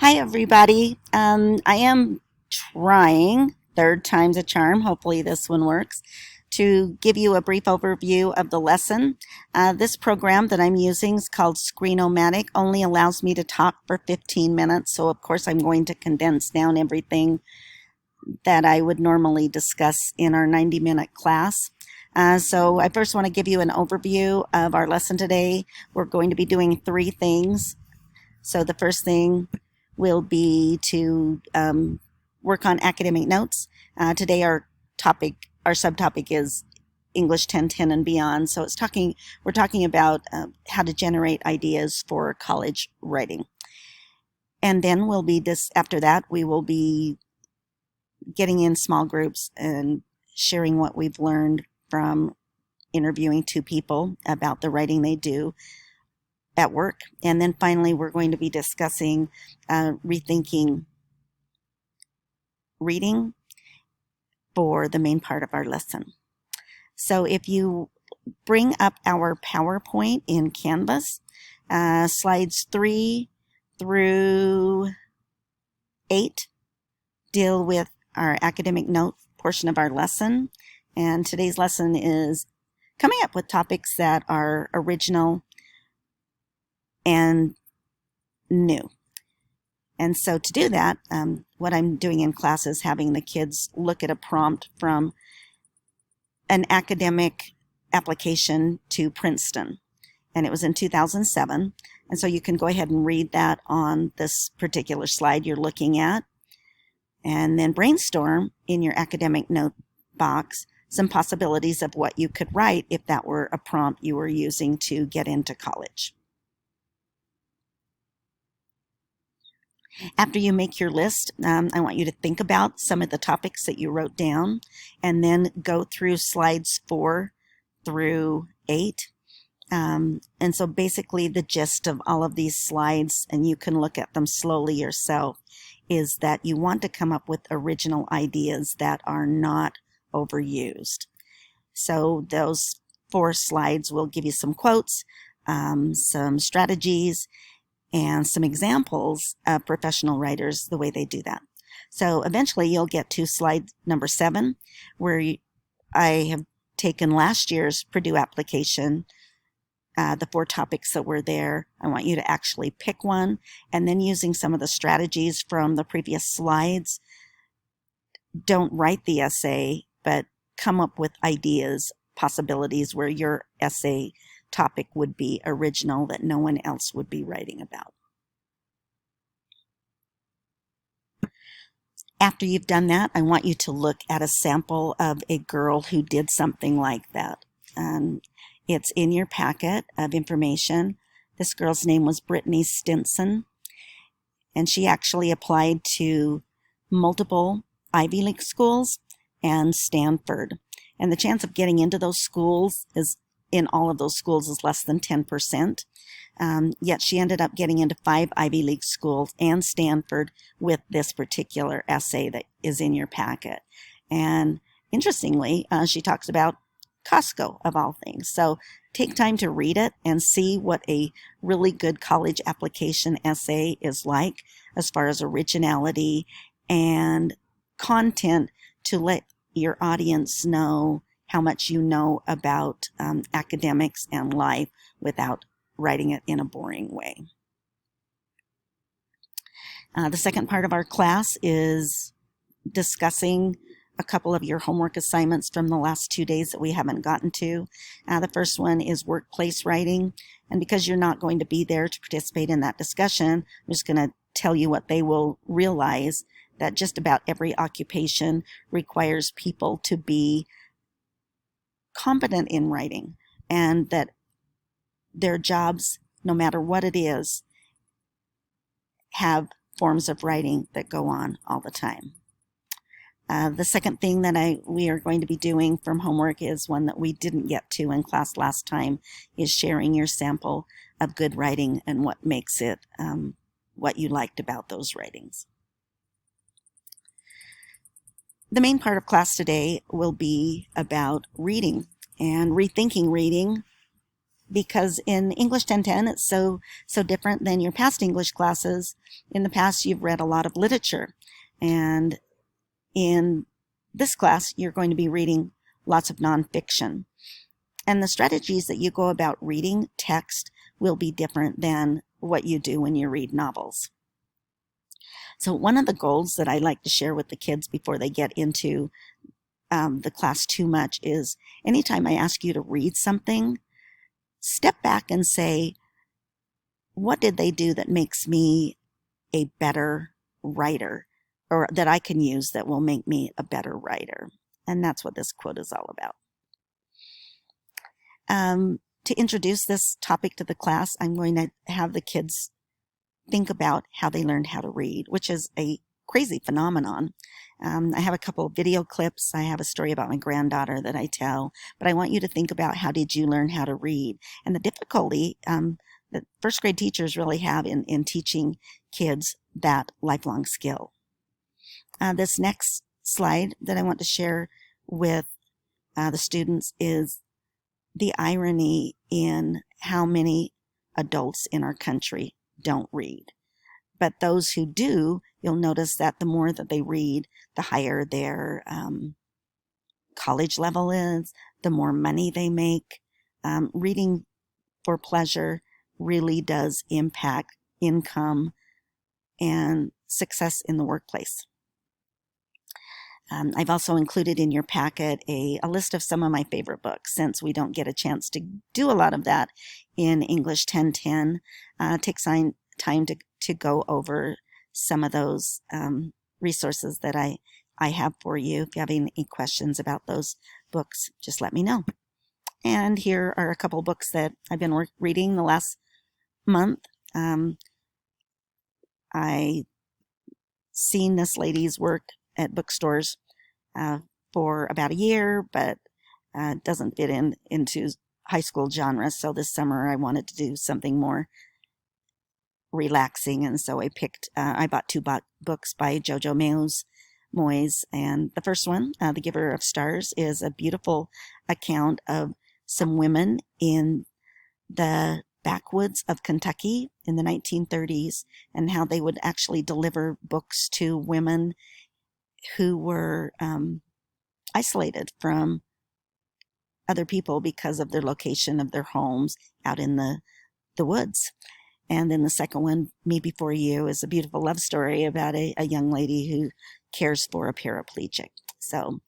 Hi, everybody. I am trying, third time's a charm, hopefully this one works, to give you a brief overview of the lesson. This program that I'm using is called Screenomatic, only allows me to talk for 15 minutes, so of course I'm going to condense down everything that I would normally discuss in our 90-minute class. So I first want to give you an overview of our lesson today. We're going to be doing three things. So the first thing will be to work on academic notes. Today our subtopic is English 1010 and beyond. So we're talking about how to generate ideas for college writing. And then after that, we will be getting in small groups and sharing what we've learned from interviewing two people about the writing they do at work. And then finally, we're going to be discussing rethinking reading for the main part of our lesson. So if you bring up our PowerPoint in Canvas, slides 3 through 8 deal with our academic note portion of our lesson. And today's lesson is coming up with topics that are original and new. And so to do that, what I'm doing in class is having the kids look at a prompt from an academic application to Princeton. And it was in 2007. And so you can go ahead and read that on this particular slide you're looking at. And then brainstorm in your academic note box some possibilities of what you could write if that were a prompt you were using to get into college. After you make your list, I want you to think about some of the topics that you wrote down and then go through slides 4 through 8. And so basically the gist of all of these slides, and you can look at them slowly yourself, is that you want to come up with original ideas that are not overused. So those 4 slides will give you some quotes, some strategies, and some examples of professional writers, the way they do that. So eventually you'll get to slide number 7, where I have taken last year's Purdue application, the 4 topics that were there. I want you to actually pick one, and then using some of the strategies from the previous slides, don't write the essay, but come up with ideas, possibilities where your essay topic would be original that no one else would be writing about. After you've done that, I want you to look at a sample of a girl who did something like that. It's in your packet of information. This girl's name was Brittany Stinson, and she actually applied to multiple Ivy League schools and Stanford. And the chance of getting into those schools in all of those schools is less than 10%. Yet she ended up getting into 5 Ivy League schools and Stanford with this particular essay that is in your packet. And interestingly, she talks about Costco of all things. So take time to read it and see what a really good college application essay is like as far as originality and content to let your audience know how much you know about academics and life without writing it in a boring way. The second part of our class is discussing a couple of your homework assignments from the last 2 days that we haven't gotten to. The first one is workplace writing, and because you're not going to be there to participate in that discussion, I'm just going to tell you what they will realize, that just about every occupation requires people to be competent in writing, and that their jobs, no matter what it is, have forms of writing that go on all the time. The second thing that we are going to be doing from homework is one that we didn't get to in class last time, is sharing your sample of good writing and what makes it what you liked about those writings. The main part of class today will be about reading and rethinking reading because in English 1010, it's so different than your past English classes. In the past, you've read a lot of literature, and in this class, you're going to be reading lots of nonfiction. And the strategies that you go about reading text will be different than what you do when you read novels. So one of the goals that I like to share with the kids before they get into the class too much is anytime I ask you to read something, step back and say, what did they do that makes me a better writer, or that I can use that will make me a better writer? And that's what this quote is all about. To introduce this topic to the class, I'm going to have the kids think about how they learned how to read, which is a crazy phenomenon. I have a couple of video clips. I have a story about my granddaughter that I tell, but I want you to think about, how did you learn how to read? And the difficulty that first grade teachers really have in teaching kids that lifelong skill. This next slide that I want to share with the students is the irony in how many adults in our country don't read. But those who do, you'll notice that the more that they read, the higher their college level is, the more money they make. Reading for pleasure really does impact income and success in the workplace. I've also included in your packet a list of some of my favorite books, since we don't get a chance to do a lot of that in English 1010. Take time to go over some of those resources that I have for you. If you have any questions about those books, just let me know. And here are a couple books that I've been reading the last month. I seen this lady's work at bookstores for about a year, but doesn't fit into high school genre. So this summer I wanted to do something more relaxing, and so I bought two books by Jojo Moyes, and the first one, The Giver of Stars, is a beautiful account of some women in the backwoods of Kentucky in the 1930s, and how they would actually deliver books to women who were isolated from other people because of their location of their homes out in the woods. And then the second one, Me Before You, is a beautiful love story about a young lady who cares for a paraplegic. So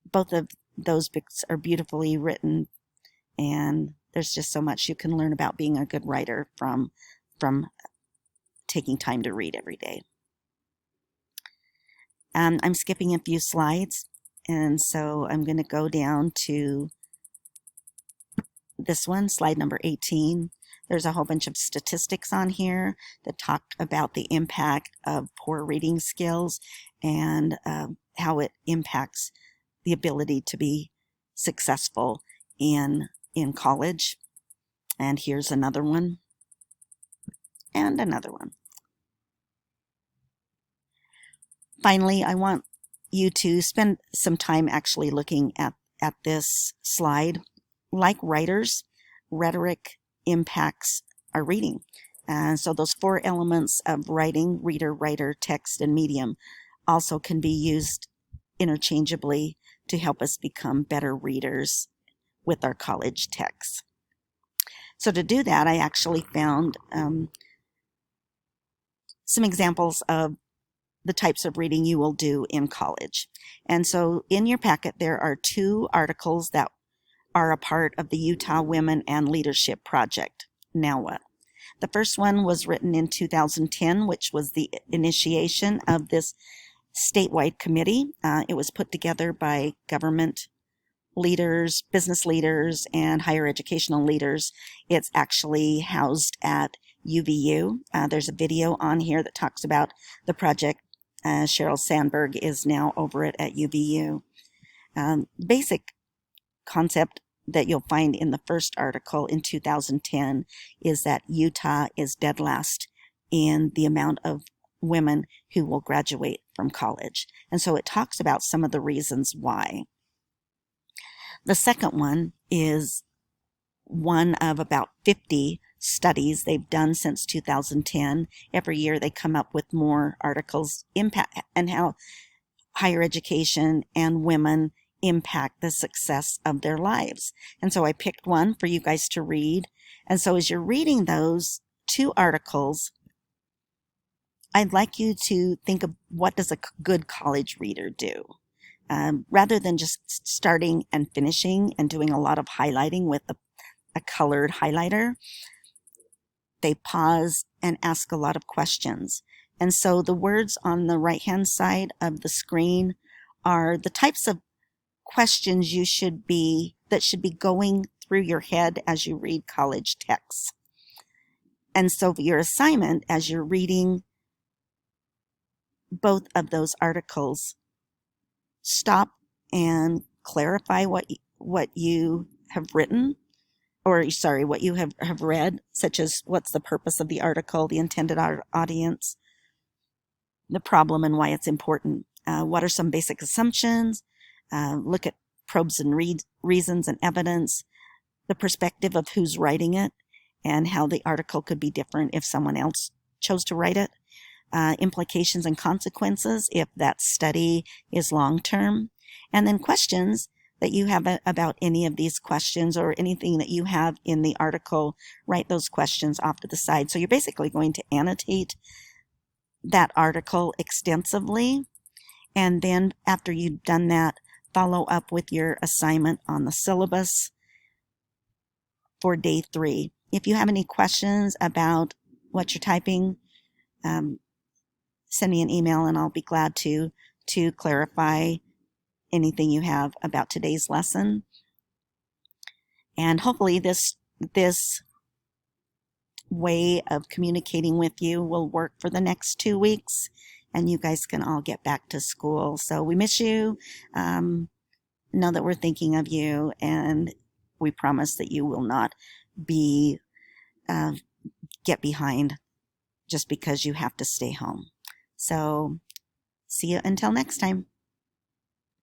both of those books are beautifully written, and there's just so much you can learn about being a good writer from taking time to read every day. I'm skipping a few slides, and so I'm going to go down to this one, slide number 18. There's a whole bunch of statistics on here that talk about the impact of poor reading skills and how it impacts the ability to be successful in college. And here's another one, and another one. Finally, I want you to spend some time actually looking at this slide. Like writers, rhetoric impacts our reading. And so those four elements of writing, reader, writer, text, and medium, also can be used interchangeably to help us become better readers with our college texts. So to do that, I actually found some examples of the types of reading you will do in college. And so in your packet, there are two articles that are a part of the Utah Women and Leadership Project. Now what? The first one was written in 2010, which was the initiation of this statewide committee. It was put together by government leaders, business leaders, and higher educational leaders. It's actually housed at UVU. There's a video on here that talks about the project. Sheryl Sandberg is now over it at UVU. Basic concept that you'll find in the first article in 2010 is that Utah is dead last in the amount of women who will graduate from college. And so it talks about some of the reasons why. The second one is one of about 50 studies they've done since 2010. Every year they come up with more articles impact and how higher education and women impact the success of their lives. And so I picked one for you guys to read. And so as you're reading those 2 articles, I'd like you to think of what does a good college reader do? Rather than just starting and finishing and doing a lot of highlighting with a colored highlighter, they pause and ask a lot of questions. And so the words on the right-hand side of the screen are the types of questions that should be going through your head as you read college texts. And so your assignment as you're reading both of those articles, stop and clarify what you have written, or sorry, what you have read, such as what's the purpose of the article, the intended audience, the problem and why it's important. What are some basic assumptions? Look at probes and reasons and evidence, the perspective of who's writing it, and how the article could be different if someone else chose to write it. Implications and consequences if that study is long-term, and then questions that you have about any of these questions or anything that you have in the article. Write those questions off to the side. So you're basically going to annotate that article extensively, and then after you've done that, follow up with your assignment on the syllabus for day 3. If you have any questions about what you're typing, send me an email and I'll be glad to clarify anything you have about today's lesson. And hopefully this way of communicating with you will work for the next 2 weeks, and you guys can all get back to school. So we miss you. Know that we're thinking of you, and we promise that you will not be get behind just because you have to stay home. So see you until next time.